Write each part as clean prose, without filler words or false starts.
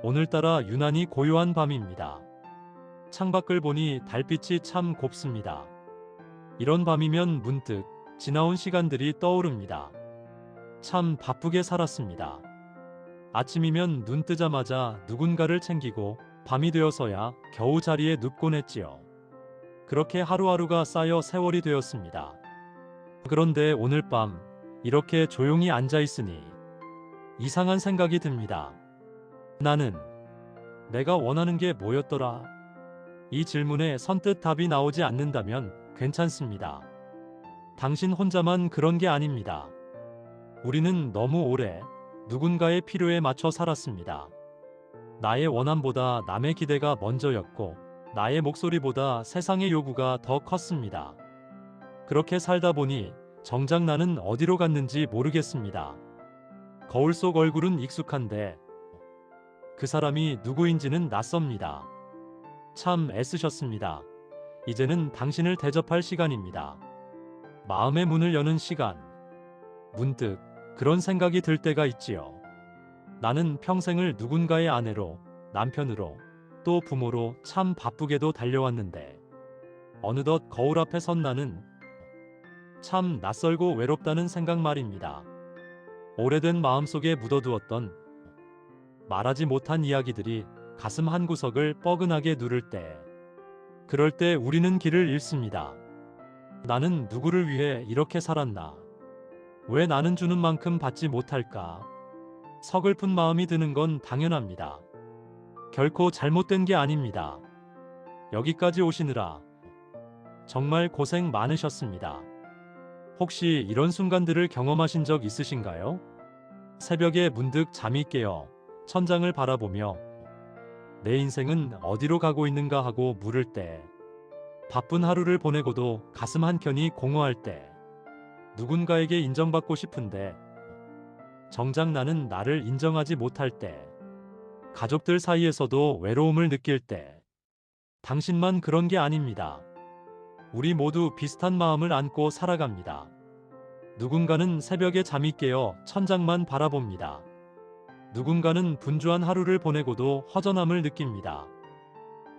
오늘따라 유난히 고요한 밤입니다. 창밖을 보니 달빛이 참 곱습니다. 이런 밤이면 문득 지나온 시간들이 떠오릅니다. 참 바쁘게 살았습니다. 아침이면 눈 뜨자마자 누군가를 챙기고 밤이 되어서야 겨우 자리에 눕곤 했지요. 그렇게 하루하루가 쌓여 세월이 되었습니다. 그런데 오늘 밤 이렇게 조용히 앉아 있으니 이상한 생각이 듭니다. 나는 내가 원하는 게 뭐였더라? 이 질문에 선뜻 답이 나오지 않는다면 괜찮습니다. 당신 혼자만 그런 게 아닙니다. 우리는 너무 오래 누군가의 필요에 맞춰 살았습니다. 나의 원함보다 남의 기대가 먼저였고, 나의 목소리보다 세상의 요구가 더 컸습니다. 그렇게 살다 보니 정작 나는 어디로 갔는지 모르겠습니다. 거울 속 얼굴은 익숙한데 그 사람이 누구인지는 낯섭니다. 참 애쓰셨습니다. 이제는 당신을 대접할 시간입니다. 마음의 문을 여는 시간. 문득 그런 생각이 들 때가 있지요. 나는 평생을 누군가의 아내로, 남편으로, 또 부모로 참 바쁘게도 달려왔는데 어느덧 거울 앞에 선 나는 참 낯설고 외롭다는 생각 말입니다. 오래된 마음속에 묻어두었던 말하지 못한 이야기들이 가슴 한구석을 뻐근하게 누를 때, 그럴 때 우리는 길을 잃습니다. 나는 누구를 위해 이렇게 살았나? 왜 나는 주는 만큼 받지 못할까? 서글픈 마음이 드는 건 당연합니다. 결코 잘못된 게 아닙니다. 여기까지 오시느라 정말 고생 많으셨습니다. 혹시 이런 순간들을 경험하신 적 있으신가요? 새벽에 문득 잠이 깨어 천장을 바라보며 내 인생은 어디로 가고 있는가 하고 물을 때, 바쁜 하루를 보내고도 가슴 한켠이 공허할 때, 누군가에게 인정받고 싶은데 정작 나는 나를 인정하지 못할 때, 가족들 사이에서도 외로움을 느낄 때, 당신만 그런 게 아닙니다. 우리 모두 비슷한 마음을 안고 살아갑니다. 누군가는 새벽에 잠이 깨어 천장만 바라봅니다. 누군가는 분주한 하루를 보내고도 허전함을 느낍니다.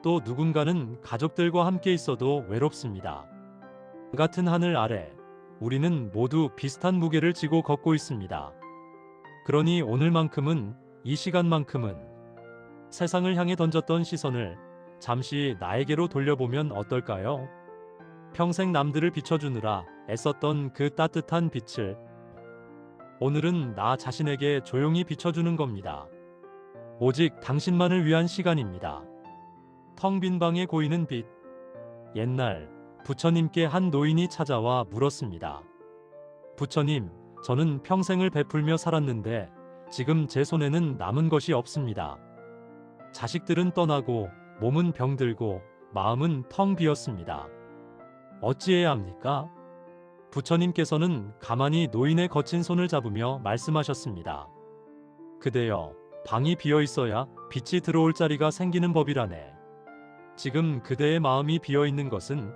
또 누군가는 가족들과 함께 있어도 외롭습니다. 같은 하늘 아래 우리는 모두 비슷한 무게를 지고 걷고 있습니다. 그러니 오늘만큼은, 이 시간만큼은 세상을 향해 던졌던 시선을 잠시 나에게로 돌려보면 어떨까요? 평생 남들을 비춰주느라 애썼던 그 따뜻한 빛을 오늘은 나 자신에게 조용히 비춰주는 겁니다. 오직 당신만을 위한 시간입니다. 텅 빈 방에 고이는 빛. 옛날 부처님께 한 노인이 찾아와 물었습니다. 부처님, 저는 평생을 베풀며 살았는데 지금 제 손에는 남은 것이 없습니다. 자식들은 떠나고 몸은 병들고 마음은 텅 비었습니다. 어찌해야 합니까? 부처님께서는 가만히 노인의 거친 손을 잡으며 말씀하셨습니다. 그대여, 방이 비어 있어야 빛이 들어올 자리가 생기는 법이라네. 지금 그대의 마음이 비어 있는 것은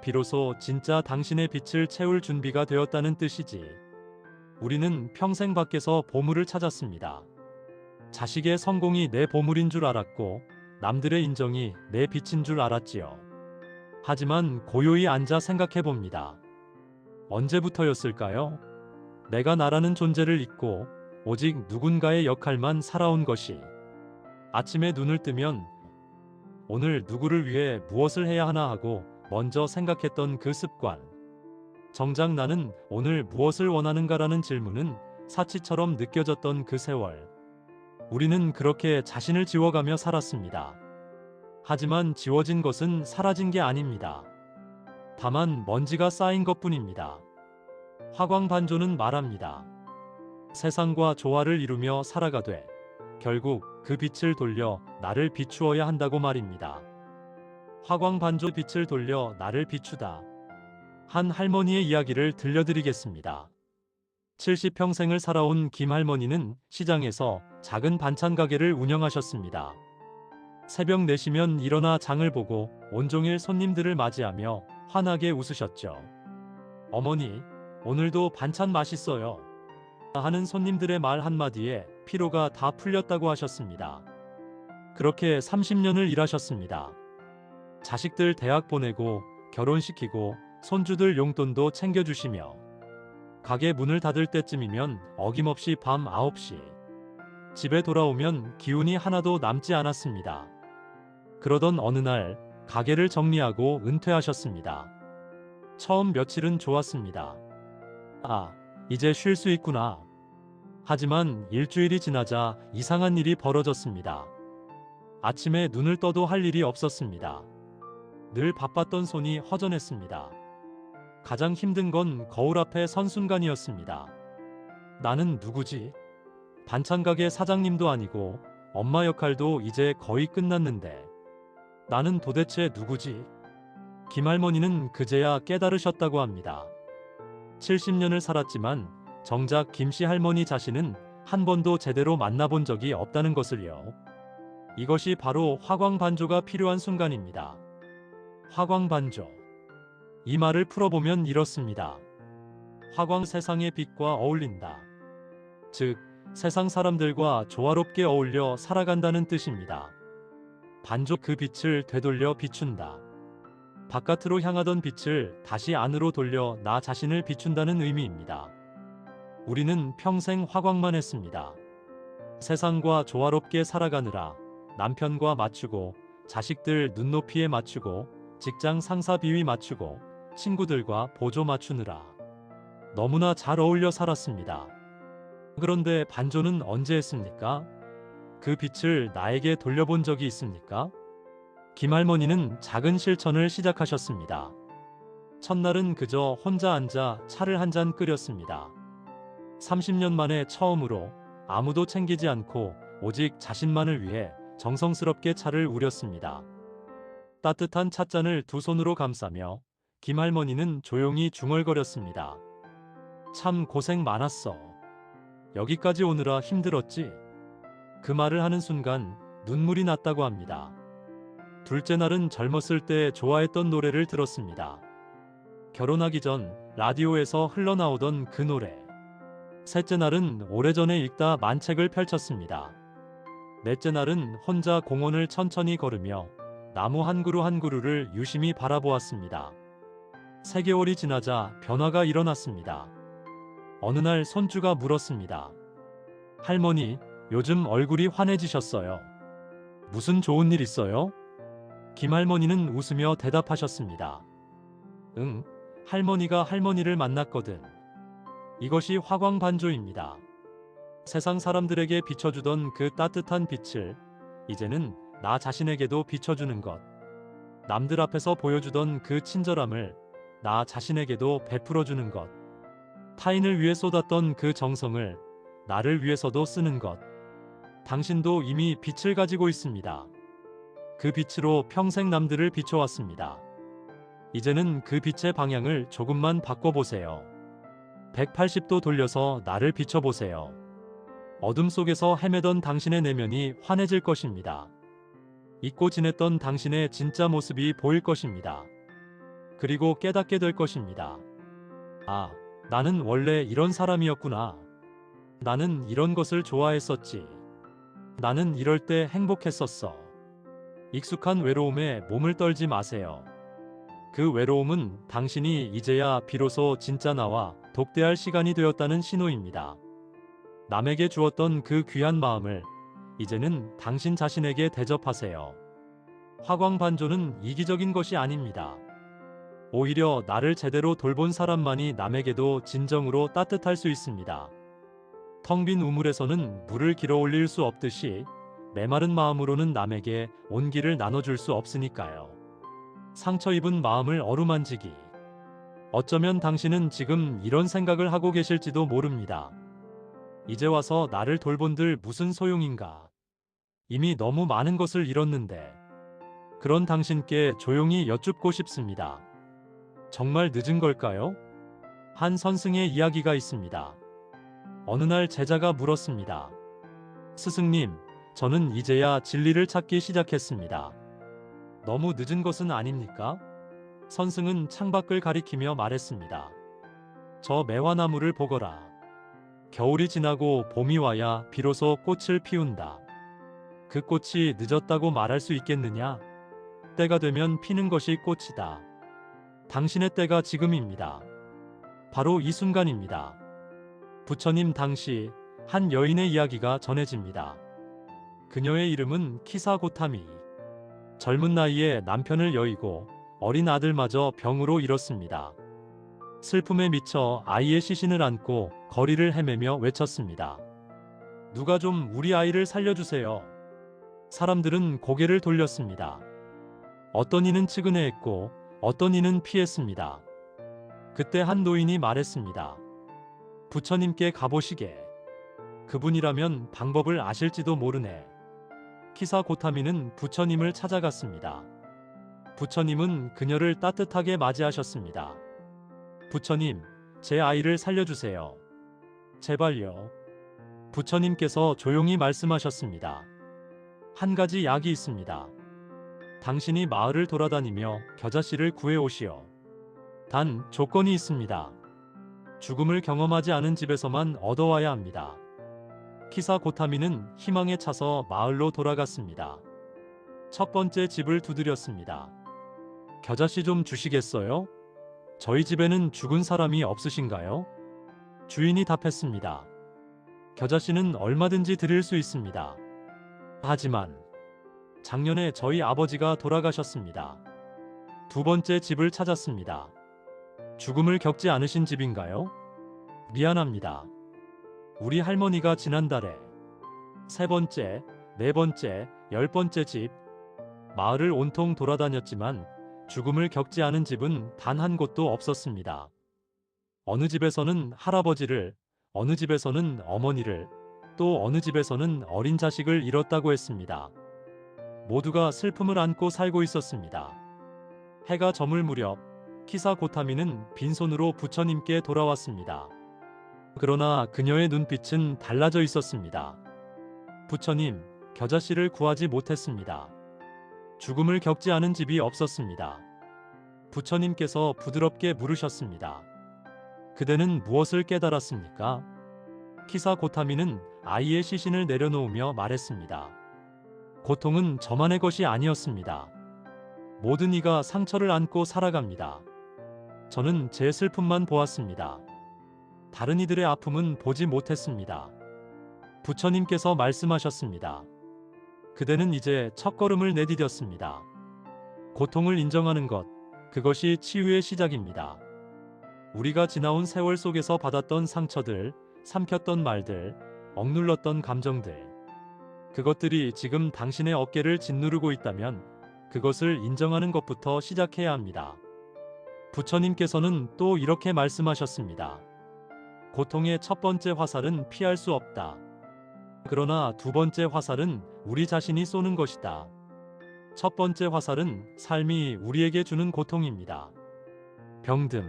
비로소 진짜 당신의 빛을 채울 준비가 되었다는 뜻이지. 우리는 평생 밖에서 보물을 찾았습니다. 자식의 성공이 내 보물인 줄 알았고 남들의 인정이 내 빛인 줄 알았지요. 하지만 고요히 앉아 생각해 봅니다. 언제부터였을까요? 내가 나라는 존재를 잊고 오직 누군가의 역할만 살아온 것이. 아침에 눈을 뜨면 오늘 누구를 위해 무엇을 해야 하나 하고 먼저 생각했던 그 습관. 정작 나는 오늘 무엇을 원하는가라는 질문은 사치처럼 느껴졌던 그 세월. 우리는 그렇게 자신을 지워가며 살았습니다. 하지만 지워진 것은 사라진 게 아닙니다. 다만 먼지가 쌓인 것뿐입니다. 화광반조는 말합니다. 세상과 조화를 이루며 살아가되 결국 그 빛을 돌려 나를 비추어야 한다고 말입니다. 화광반조 빛을 돌려 나를 비추다. 한 할머니의 이야기를 들려드리겠습니다. 70평생을 살아온 김할머니는 시장에서 작은 반찬 가게를 운영하셨습니다. 새벽 4시면 일어나 장을 보고 온종일 손님들을 맞이하며 환하게 웃으셨죠. 어머니, 오늘도 반찬 맛있어요. 하는 손님들의 말 한마디에 피로가 다 풀렸다고 하셨습니다. 그렇게 30년을 일하셨습니다. 자식들 대학 보내고 결혼시키고 손주들 용돈도 챙겨주시며 가게 문을 닫을 때쯤이면 어김없이 밤 9시 집에 돌아오면 기운이 하나도 남지 않았습니다. 그러던 어느 날 가게를 정리하고 은퇴하셨습니다. 처음 며칠은 좋았습니다. 아, 이제 쉴 수 있구나. 하지만 일주일이 지나자 이상한 일이 벌어졌습니다. 아침에 눈을 떠도 할 일이 없었습니다. 늘 바빴던 손이 허전했습니다. 가장 힘든 건 거울 앞에 선 순간이었습니다. 나는 누구지? 반찬 가게 사장님도 아니고 엄마 역할도 이제 거의 끝났는데 나는 도대체 누구지? 김할머니는 그제야 깨달으셨다고 합니다. 70년을 살았지만 정작 김씨 할머니 자신은 한 번도 제대로 만나본 적이 없다는 것을요. 이것이 바로 화광반조가 필요한 순간입니다. 화광반조. 이 말을 풀어보면 이렇습니다. 화광 세상의 빛과 어울린다. 즉, 세상 사람들과 조화롭게 어울려 살아간다는 뜻입니다. 반조 그 빛을 되돌려 비춘다. 바깥으로 향하던 빛을 다시 안으로 돌려 나 자신을 비춘다는 의미입니다. 우리는 평생 화광만 했습니다. 세상과 조화롭게 살아가느라 남편과 맞추고 자식들 눈높이에 맞추고 직장 상사 비위 맞추고 친구들과 보조 맞추느라 너무나 잘 어울려 살았습니다. 그런데 반조는 언제 했습니까? 그 빛을 나에게 돌려본 적이 있습니까? 김할머니는 작은 실천을 시작하셨습니다. 첫날은 그저 혼자 앉아 차를 한 잔 끓였습니다. 30년 만에 처음으로 아무도 챙기지 않고 오직 자신만을 위해 정성스럽게 차를 우렸습니다. 따뜻한 찻잔을 두 손으로 감싸며 김할머니는 조용히 중얼거렸습니다. 참 고생 많았어. 여기까지 오느라 힘들었지? 그 말을 하는 순간 눈물이 났다고 합니다. 둘째 날은 젊었을 때 좋아했던 노래를 들었습니다. 결혼하기 전 라디오에서 흘러나오던 그 노래. 셋째 날은 오래전에 읽다 만책을 펼쳤습니다. 넷째 날은 혼자 공원을 천천히 걸으며 나무 한 그루 한 그루를 유심히 바라보았습니다. 3개월이 지나자 변화가 일어났습니다. 어느 날 손주가 물었습니다. 할머니, 요즘 얼굴이 환해지셨어요. 무슨 좋은 일 있어요? 김할머니는 웃으며 대답하셨습니다. 응, 할머니가 할머니를 만났거든. 이것이 화광반조입니다. 세상 사람들에게 비춰주던 그 따뜻한 빛을 이제는 나 자신에게도 비춰주는 것. 남들 앞에서 보여주던 그 친절함을 나 자신에게도 베풀어주는 것. 타인을 위해 쏟았던 그 정성을 나를 위해서도 쓰는 것. 당신도 이미 빛을 가지고 있습니다. 그 빛으로 평생 남들을 비춰왔습니다. 이제는 그 빛의 방향을 조금만 바꿔보세요. 180도 돌려서 나를 비춰보세요. 어둠 속에서 헤매던 당신의 내면이 환해질 것입니다. 잊고 지냈던 당신의 진짜 모습이 보일 것입니다. 그리고 깨닫게 될 것입니다. 아, 나는 원래 이런 사람이었구나. 나는 이런 것을 좋아했었지. 나는 이럴 때 행복했었어. 익숙한 외로움에 몸을 떨지 마세요. 그 외로움은 당신이 이제야 비로소 진짜 나와 독대할 시간이 되었다는 신호입니다. 남에게 주었던 그 귀한 마음을 이제는 당신 자신에게 대접하세요. 화광반조는 이기적인 것이 아닙니다. 오히려 나를 제대로 돌본 사람만이 남에게도 진정으로 따뜻할 수 있습니다. 텅 빈 우물에서는 물을 길어 올릴 수 없듯이 메마른 마음으로는 남에게 온기를 나눠줄 수 없으니까요. 상처 입은 마음을 어루만지기. 어쩌면 당신은 지금 이런 생각을 하고 계실지도 모릅니다. 이제 와서 나를 돌본들 무슨 소용인가. 이미 너무 많은 것을 잃었는데. 그런 당신께 조용히 여쭙고 싶습니다. 정말 늦은 걸까요? 한 선승의 이야기가 있습니다. 어느 날 제자가 물었습니다. 스승님, 저는 이제야 진리를 찾기 시작했습니다. 너무 늦은 것은 아닙니까? 선승은 창밖을 가리키며 말했습니다. 저 매화나무를 보거라. 겨울이 지나고 봄이 와야 비로소 꽃을 피운다. 그 꽃이 늦었다고 말할 수 있겠느냐? 때가 되면 피는 것이 꽃이다. 당신의 때가 지금입니다. 바로 이 순간입니다. 부처님 당시 한 여인의 이야기가 전해집니다. 그녀의 이름은 키사고타미. 젊은 나이에 남편을 여의고 어린 아들마저 병으로 잃었습니다. 슬픔에 미쳐 아이의 시신을 안고 거리를 헤매며 외쳤습니다. 누가 좀 우리 아이를 살려주세요. 사람들은 고개를 돌렸습니다. 어떤 이는 측은해했고 어떤 이는 피했습니다. 그때 한 노인이 말했습니다. 부처님께 가보시게. 그분이라면 방법을 아실지도 모르네. 키사고타미는 부처님을 찾아갔습니다. 부처님은 그녀를 따뜻하게 맞이하셨습니다. 부처님, 제 아이를 살려주세요. 제발요. 부처님께서 조용히 말씀하셨습니다. 한 가지 약이 있습니다. 당신이 마을을 돌아다니며 겨자씨를 구해오시오. 단 조건이 있습니다. 죽음을 경험하지 않은 집에서만 얻어와야 합니다. 키사고타미는 희망에 차서 마을로 돌아갔습니다. 첫 번째 집을 두드렸습니다. 겨자씨 좀 주시겠어요? 저희 집에는 죽은 사람이 없으신가요? 주인이 답했습니다. 겨자씨는 얼마든지 드릴 수 있습니다. 하지만 작년에 저희 아버지가 돌아가셨습니다. 두 번째 집을 찾았습니다. 죽음을 겪지 않으신 집인가요? 미안합니다. 우리 할머니가 지난달에. 세 번째, 네 번째, 10번째 집. 마을을 온통 돌아다녔지만 죽음을 겪지 않은 집은 단 한 곳도 없었습니다. 어느 집에서는 할아버지를, 어느 집에서는 어머니를, 또 어느 집에서는 어린 자식을 잃었다고 했습니다. 모두가 슬픔을 안고 살고 있었습니다. 해가 저물 무렵 키사고타미는 빈손으로 부처님께 돌아왔습니다. 그러나 그녀의 눈빛은 달라져 있었습니다. 부처님, 겨자씨를 구하지 못했습니다. 죽음을 겪지 않은 집이 없었습니다. 부처님께서 부드럽게 물으셨습니다. 그대는 무엇을 깨달았습니까? 키사고타미는 아이의 시신을 내려놓으며 말했습니다. 고통은 저만의 것이 아니었습니다. 모든 이가 상처를 안고 살아갑니다. 저는 제 슬픔만 보았습니다. 다른 이들의 아픔은 보지 못했습니다. 부처님께서 말씀하셨습니다. 그대는 이제 첫걸음을 내디뎠습니다. 고통을 인정하는 것, 그것이 치유의 시작입니다. 우리가 지나온 세월 속에서 받았던 상처들, 삼켰던 말들, 억눌렀던 감정들, 그것들이 지금 당신의 어깨를 짓누르고 있다면 그것을 인정하는 것부터 시작해야 합니다. 부처님께서는 또 이렇게 말씀하셨습니다. 고통의 첫 번째 화살은 피할 수 없다. 그러나 두 번째 화살은 우리 자신이 쏘는 것이다. 첫 번째 화살은 삶이 우리에게 주는 고통입니다. 병듦,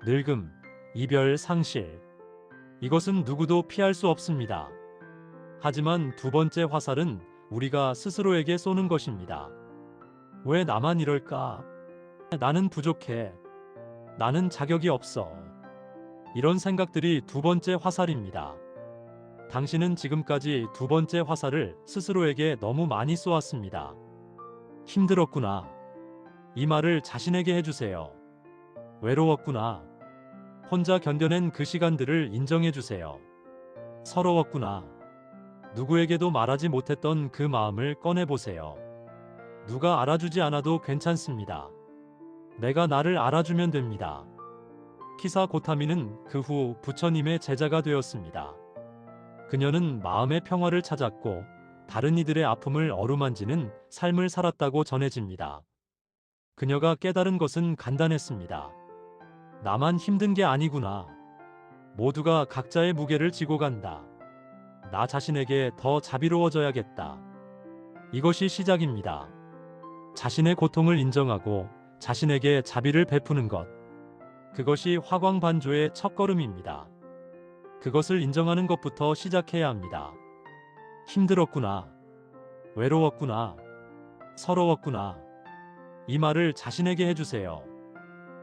늙음, 이별, 상실. 이것은 누구도 피할 수 없습니다. 하지만 두 번째 화살은 우리가 스스로에게 쏘는 것입니다. 왜 나만 이럴까? 나는 부족해. 나는 자격이 없어. 이런 생각들이 두 번째 화살입니다. 당신은 지금까지 두 번째 화살을 스스로에게 너무 많이 쏘았습니다. 힘들었구나. 이 말을 자신에게 해주세요. 외로웠구나. 혼자 견뎌낸 그 시간들을 인정해주세요. 서러웠구나. 누구에게도 말하지 못했던 그 마음을 꺼내보세요. 누가 알아주지 않아도 괜찮습니다. 내가 나를 알아주면 됩니다. 키사고타미는 그 후 부처님의 제자가 되었습니다. 그녀는 마음의 평화를 찾았고 다른 이들의 아픔을 어루만지는 삶을 살았다고 전해집니다. 그녀가 깨달은 것은 간단했습니다. 나만 힘든 게 아니구나. 모두가 각자의 무게를 지고 간다. 나 자신에게 더 자비로워져야겠다. 이것이 시작입니다. 자신의 고통을 인정하고 자신에게 자비를 베푸는 것. 그것이 화광반조의 첫걸음입니다. 그것을 인정하는 것부터 시작해야 합니다. 힘들었구나. 외로웠구나. 서러웠구나. 이 말을 자신에게 해주세요.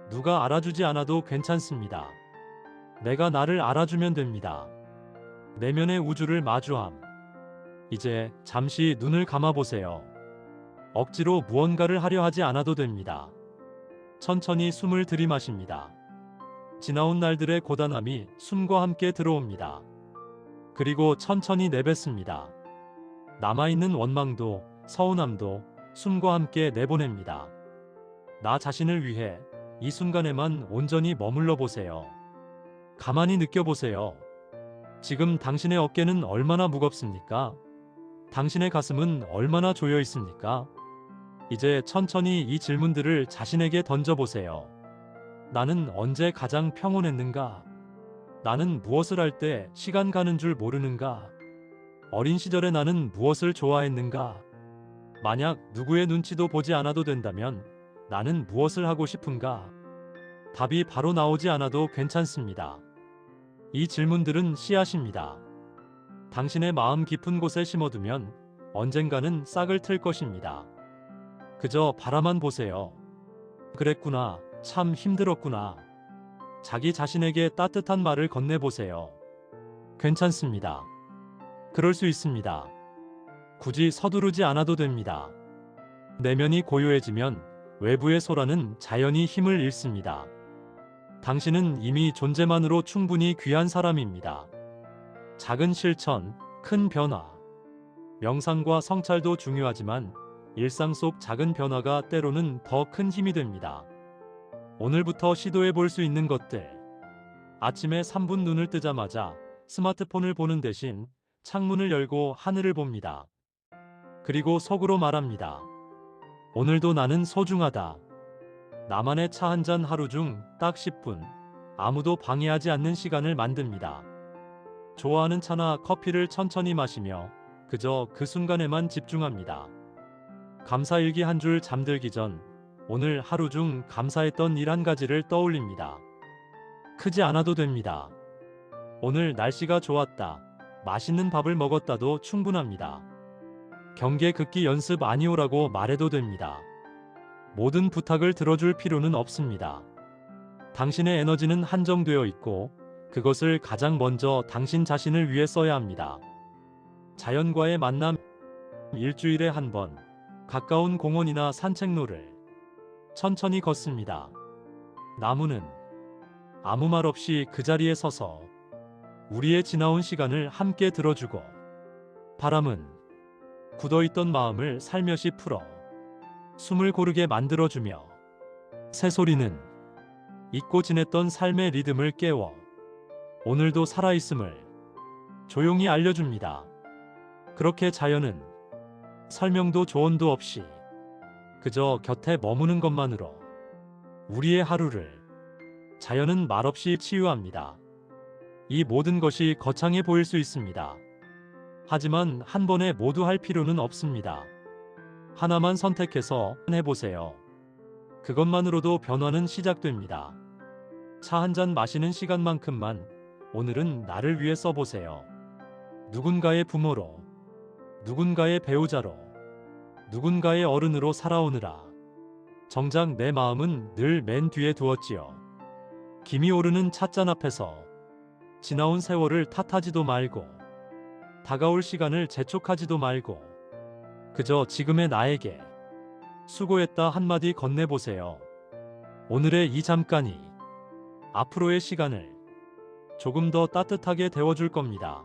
누가 알아주지 않아도 괜찮습니다. 내가 나를 알아주면 됩니다. 내면의 우주를 마주함. 이제 잠시 눈을 감아보세요. 억지로 무언가를 하려 하지 않아도 됩니다. 천천히 숨을 들이마십니다. 지나온 날들의 고단함이 숨과 함께 들어옵니다. 그리고 천천히 내뱉습니다. 남아있는 원망도 서운함도 숨과 함께 내보냅니다. 나 자신을 위해 이 순간에만 온전히 머물러 보세요. 가만히 느껴보세요. 지금 당신의 어깨는 얼마나 무겁습니까? 당신의 가슴은 얼마나 조여 있습니까? 이제 천천히 이 질문들을 자신에게 던져보세요. 나는 언제 가장 평온했는가? 나는 무엇을 할 때 시간 가는 줄 모르는가? 어린 시절에 나는 무엇을 좋아했는가? 만약 누구의 눈치도 보지 않아도 된다면 나는 무엇을 하고 싶은가? 답이 바로 나오지 않아도 괜찮습니다. 이 질문들은 씨앗입니다. 당신의 마음 깊은 곳에 심어두면 언젠가는 싹을 틀 것입니다. 그저 바라만 보세요. 그랬구나. 참 힘들었구나. 자기 자신에게 따뜻한 말을 건네보세요. 괜찮습니다. 그럴 수 있습니다. 굳이 서두르지 않아도 됩니다. 내면이 고요해지면 외부의 소라는 자연히 힘을 잃습니다. 당신은 이미 존재만으로 충분히 귀한 사람입니다. 작은 실천, 큰 변화. 명상과 성찰도 중요하지만 일상 속 작은 변화가 때로는 더 큰 힘이 됩니다. 오늘부터 시도해 볼 수 있는 것들. 아침에 3분 눈을 뜨자마자 스마트폰을 보는 대신 창문을 열고 하늘을 봅니다. 그리고 속으로 말합니다. 오늘도 나는 소중하다. 나만의 차 한 잔 하루 중 딱 10분. 아무도 방해하지 않는 시간을 만듭니다. 좋아하는 차나 커피를 천천히 마시며 그저 그 순간에만 집중합니다. 감사일기 한 줄 잠들기 전 오늘 하루 중 감사했던 일 한 가지를 떠올립니다. 크지 않아도 됩니다. 오늘 날씨가 좋았다. 맛있는 밥을 먹었다도 충분합니다. 경계 긋기 연습 아니오라고 말해도 됩니다. 모든 부탁을 들어줄 필요는 없습니다. 당신의 에너지는 한정되어 있고 그것을 가장 먼저 당신 자신을 위해 써야 합니다. 자연과의 만남, 일주일에 한 번, 가까운 공원이나 산책로를 천천히 걷습니다. 나무는 아무 말 없이 그 자리에 서서 우리의 지나온 시간을 함께 들어주고, 바람은 굳어있던 마음을 살며시 풀어 숨을 고르게 만들어주며, 새소리는 잊고 지냈던 삶의 리듬을 깨워 오늘도 살아있음을 조용히 알려줍니다. 그렇게 자연은 설명도 조언도 없이 그저 곁에 머무는 것만으로 우리의 하루를, 자연은 말없이 치유합니다. 이 모든 것이 거창해 보일 수 있습니다. 하지만 한 번에 모두 할 필요는 없습니다. 하나만 선택해서 해보세요. 그것만으로도 변화는 시작됩니다. 차 한 잔 마시는 시간만큼만 오늘은 나를 위해 써보세요. 누군가의 부모로, 누군가의 배우자로, 누군가의 어른으로 살아오느라 정작 내 마음은 늘 맨 뒤에 두었지요. 김이 오르는 찻잔 앞에서 지나온 세월을 탓하지도 말고 다가올 시간을 재촉하지도 말고 그저 지금의 나에게 수고했다 한마디 건네보세요. 오늘의 이 잠깐이 앞으로의 시간을 조금 더 따뜻하게 데워줄 겁니다.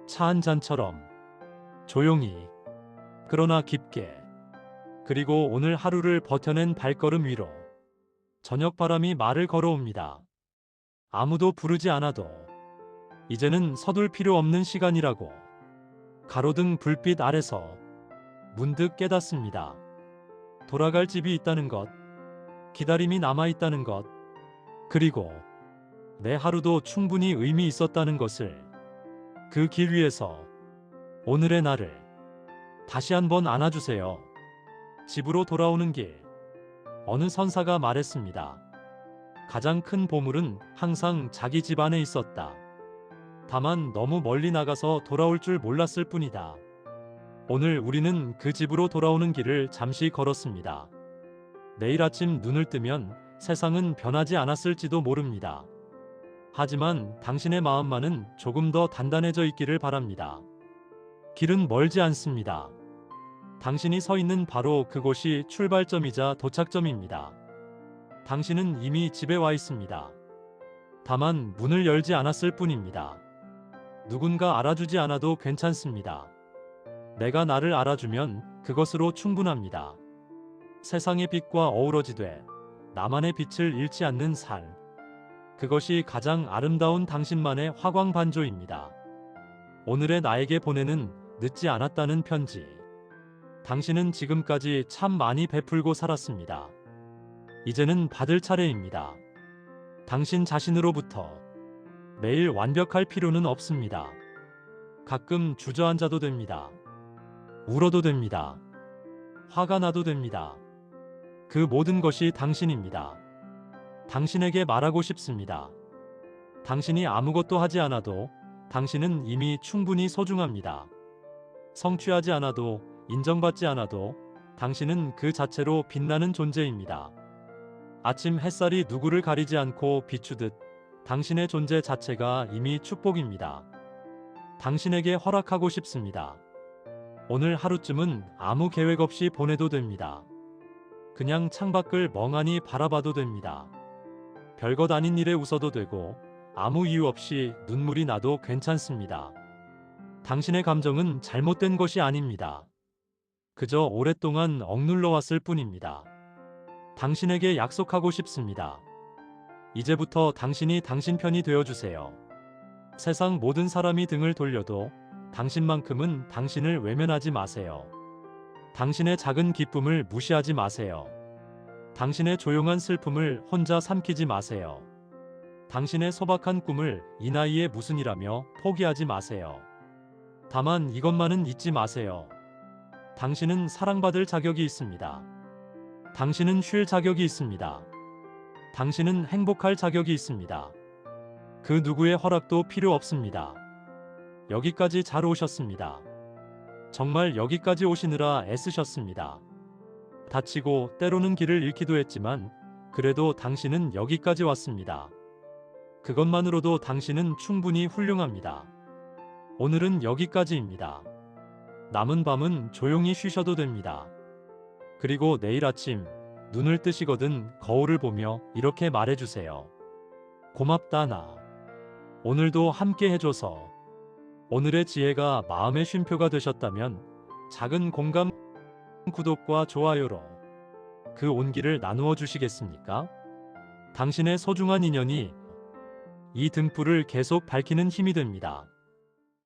차 한 잔처럼 조용히, 그러나 깊게. 그리고 오늘 하루를 버텨낸 발걸음 위로 저녁 바람이 말을 걸어옵니다. 아무도 부르지 않아도 이제는 서둘 필요 없는 시간이라고. 가로등 불빛 아래서 문득 깨닫습니다. 돌아갈 집이 있다는 것, 기다림이 남아있다는 것, 그리고 내 하루도 충분히 의미 있었다는 것을. 그 길 위에서 오늘의 나를 다시 한번 안아주세요. 집으로 돌아오는 길, 어느 선사가 말했습니다. 가장 큰 보물은 항상 자기 집 안에 있었다. 다만 너무 멀리 나가서 돌아올 줄 몰랐을 뿐이다. 오늘 우리는 그 집으로 돌아오는 길을 잠시 걸었습니다. 내일 아침 눈을 뜨면 세상은 변하지 않았을지도 모릅니다. 하지만 당신의 마음만은 조금 더 단단해져 있기를 바랍니다. 길은 멀지 않습니다. 당신이 서 있는 바로 그곳이 출발점이자 도착점입니다. 당신은 이미 집에 와 있습니다. 다만 문을 열지 않았을 뿐입니다. 누군가 알아주지 않아도 괜찮습니다. 내가 나를 알아주면 그것으로 충분합니다. 세상의 빛과 어우러지되 나만의 빛을 잃지 않는 삶. 그것이 가장 아름다운 당신만의 화광 반조입니다. 오늘의 나에게 보내는 늦지 않았다는 편지. 당신은 지금까지 참 많이 베풀고 살았습니다. 이제는 받을 차례입니다. 당신 자신으로부터. 매일 완벽할 필요는 없습니다. 가끔 주저앉아도 됩니다. 울어도 됩니다. 화가 나도 됩니다. 그 모든 것이 당신입니다. 당신에게 말하고 싶습니다. 당신이 아무것도 하지 않아도 당신은 이미 충분히 소중합니다. 성취하지 않아도, 인정받지 않아도 당신은 그 자체로 빛나는 존재입니다. 아침 햇살이 누구를 가리지 않고 비추듯 당신의 존재 자체가 이미 축복입니다. 당신에게 허락하고 싶습니다. 오늘 하루쯤은 아무 계획 없이 보내도 됩니다. 그냥 창밖을 멍하니 바라봐도 됩니다. 별것 아닌 일에 웃어도 되고 아무 이유 없이 눈물이 나도 괜찮습니다. 당신의 감정은 잘못된 것이 아닙니다. 그저 오랫동안 억눌러 왔을 뿐입니다. 당신에게 약속하고 싶습니다. 이제부터 당신이 당신 편이 되어주세요. 세상 모든 사람이 등을 돌려도 당신만큼은 당신을 외면하지 마세요. 당신의 작은 기쁨을 무시하지 마세요. 당신의 조용한 슬픔을 혼자 삼키지 마세요. 당신의 소박한 꿈을 이 나이에 무슨 일하며 포기하지 마세요. 다만 이것만은 잊지 마세요. 당신은 사랑받을 자격이 있습니다. 당신은 쉴 자격이 있습니다. 당신은 행복할 자격이 있습니다. 그 누구의 허락도 필요 없습니다. 여기까지 잘 오셨습니다. 정말 여기까지 오시느라 애쓰셨습니다. 다치고 때로는 길을 잃기도 했지만 그래도 당신은 여기까지 왔습니다. 그것만으로도 당신은 충분히 훌륭합니다. 오늘은 여기까지입니다. 남은 밤은 조용히 쉬셔도 됩니다. 그리고 내일 아침 눈을 뜨시거든 거울을 보며 이렇게 말해주세요. 고맙다 나. 오늘도 함께 해줘서. 오늘의 지혜가 마음의 쉼표가 되셨다면 작은 공감, 구독과 좋아요로 그 온기를 나누어 주시겠습니까? 당신의 소중한 인연이 이 등불을 계속 밝히는 힘이 됩니다.